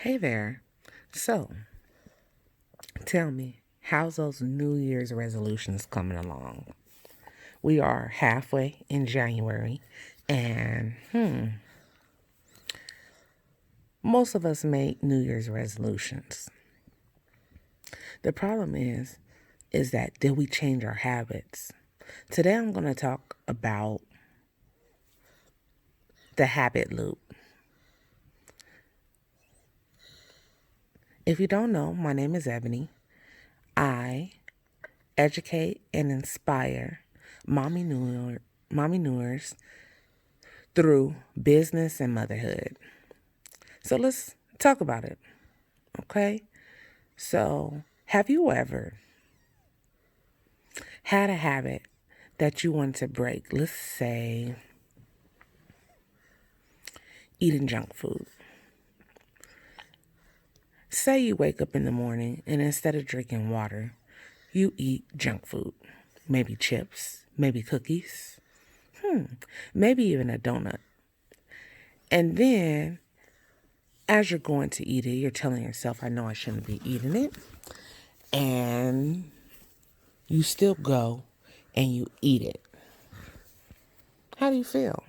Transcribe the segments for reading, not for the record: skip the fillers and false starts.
Hey there. So, tell me, how's those New Year's resolutions coming along? We are halfway in January, and most of us make New Year's resolutions. The problem is that did we change our habits? Today I'm going to talk about the habit loop. If you don't know, my name is Ebony. I educate and inspire mommyneurs through business and motherhood. So let's talk about it, okay? So, have you ever had a habit that you want to break? Let's say eating junk food. Say you wake up in the morning and instead of drinking water, you eat junk food. Maybe chips, maybe cookies, maybe even a donut. And then as you're going to eat it, you're telling yourself, I know I shouldn't be eating it. And you still go and you eat it. How do you feel?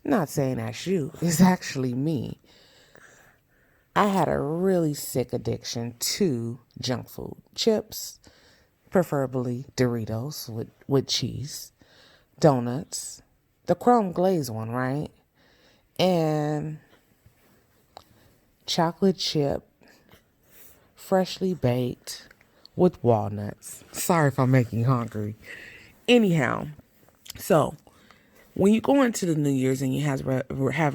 Not saying that's you, it's actually me. I had a really sick addiction to junk food. Chips, preferably Doritos with cheese, donuts, the chrome glaze one, right? And chocolate chip, freshly baked with walnuts. Sorry if I'm making you hungry. Anyhow, so when you go into the New Year's and you have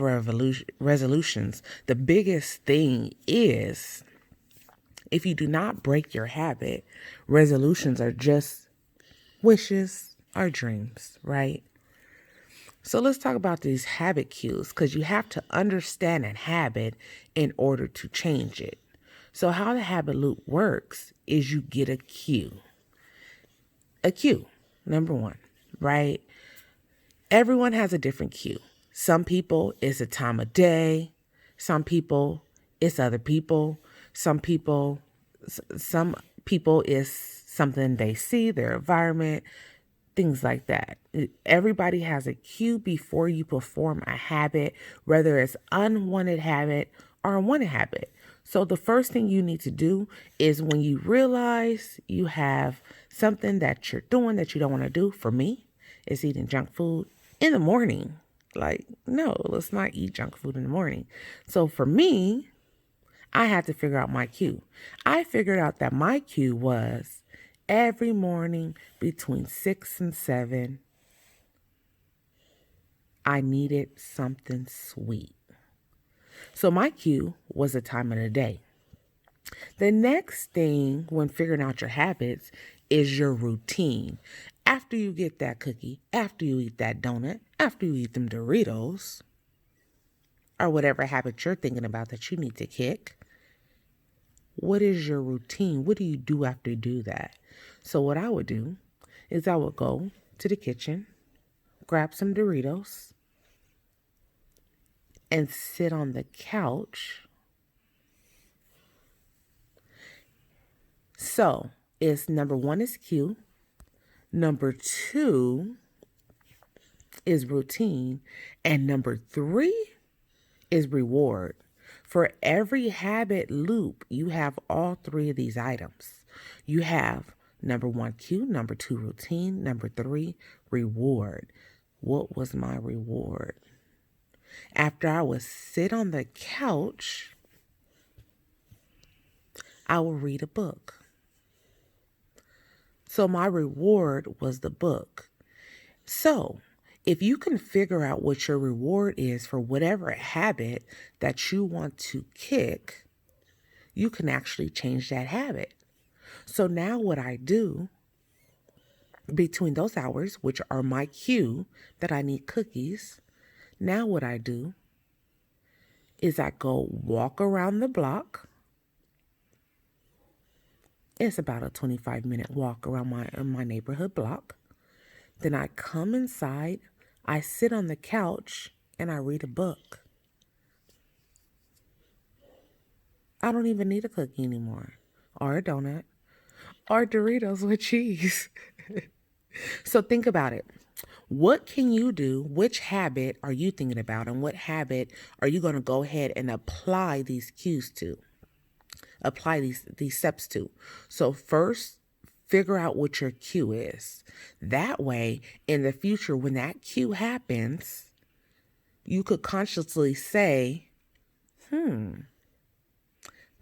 resolutions, the biggest thing is if you do not break your habit, resolutions are just wishes or dreams, right? So let's talk about these habit cues because you have to understand a habit in order to change it. So how the habit loop works is you get a cue. A cue, number one, right? Everyone has a different cue. Some people it's a time of day. Some people it's other people. Some people is something they see, their environment, things like that. Everybody has a cue before you perform a habit, whether it's unwanted habit or a wanted habit. So the first thing you need to do is when you realize you have something that you're doing that you don't want to do, for me, is eating junk food in the morning. Like, no, let's not eat junk food in the morning. So for me, I had to figure out my cue. I figured out that my cue was every morning between 6 and 7, I needed something sweet. So my cue was the time of the day. The next thing when figuring out your habits is your routine. After you get that cookie, after you eat that donut, after you eat them Doritos, or whatever habit you're thinking about that you need to kick, what is your routine? What do you do after you do that? So what I would do is I would go to the kitchen, grab some Doritos, and sit on the couch. So it's number one is cue. Number two is routine. And number three is reward. For every habit loop, you have all three of these items. You have number one, cue, number two, routine, number three, reward. What was my reward? After I would sit on the couch, I would read a book. So my reward was the book. So if you can figure out what your reward is for whatever habit that you want to kick, you can actually change that habit. So now what I do between those hours, which are my cue that I need cookies, now what I do is I go walk around the block. It's about a 25-minute walk around my neighborhood block. Then I come inside, I sit on the couch, and I read a book. I don't even need a cookie anymore, or a donut, or Doritos with cheese. So think about it. What can you do? Which habit are you thinking about? And what habit are you going to go ahead and apply these cues to? Apply these steps to. So first, figure out what your cue is. That way, in the future, when that cue happens, you could consciously say,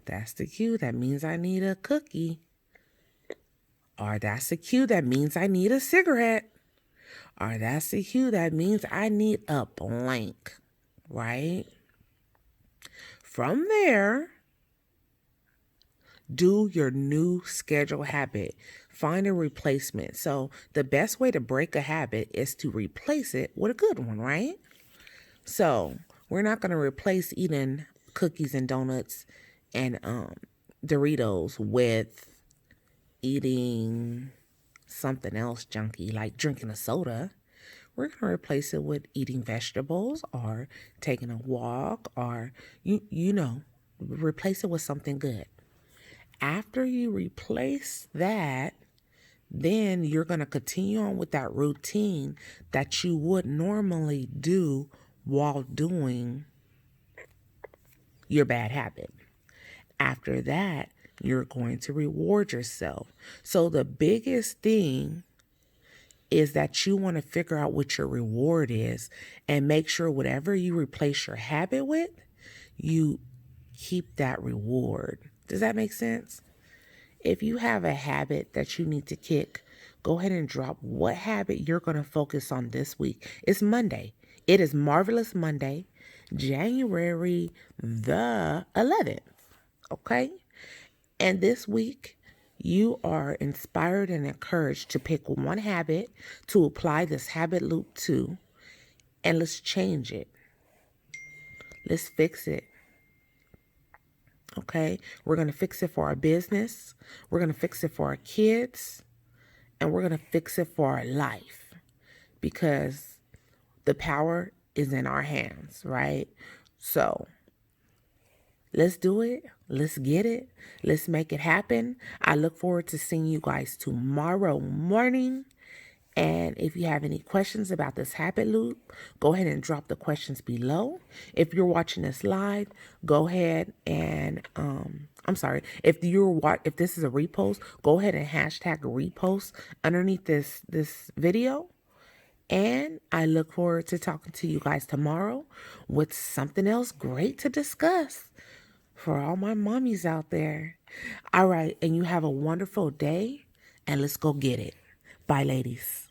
that's the cue. That means I need a cookie. Or that's the cue. That means I need a cigarette. Or that's the cue. That means I need a blank. Right? From there, do your new schedule habit. Find a replacement. So the best way to break a habit is to replace it with a good one, right? So we're not going to replace eating cookies and donuts and Doritos with eating something else junky, like drinking a soda. We're going to replace it with eating vegetables or taking a walk, or you know, replace it with something good. After you replace that, then you're going to continue on with that routine that you would normally do while doing your bad habit. After that, you're going to reward yourself. So the biggest thing is that you want to figure out what your reward is and make sure whatever you replace your habit with, you keep that reward. Does that make sense? If you have a habit that you need to kick, go ahead and drop what habit you're going to focus on this week. It's Monday. It is Marvelous Monday, January the 11th. Okay? And this week, you are inspired and encouraged to pick one habit to apply this habit loop to, and let's change it. Let's fix it. Okay? We're going to fix it for our business. We're going to fix it for our kids. And we're going to fix it for our life. Because the power is in our hands, right? So let's do it. Let's get it. Let's make it happen. I look forward to seeing you guys tomorrow morning. And if you have any questions about this habit loop, go ahead and drop the questions below. If you're watching this live, go ahead and if this is a repost, go ahead and hashtag repost underneath this video. And I look forward to talking to you guys tomorrow with something else great to discuss for all my mommies out there. All right, and you have a wonderful day, and let's go get it. Bye, ladies.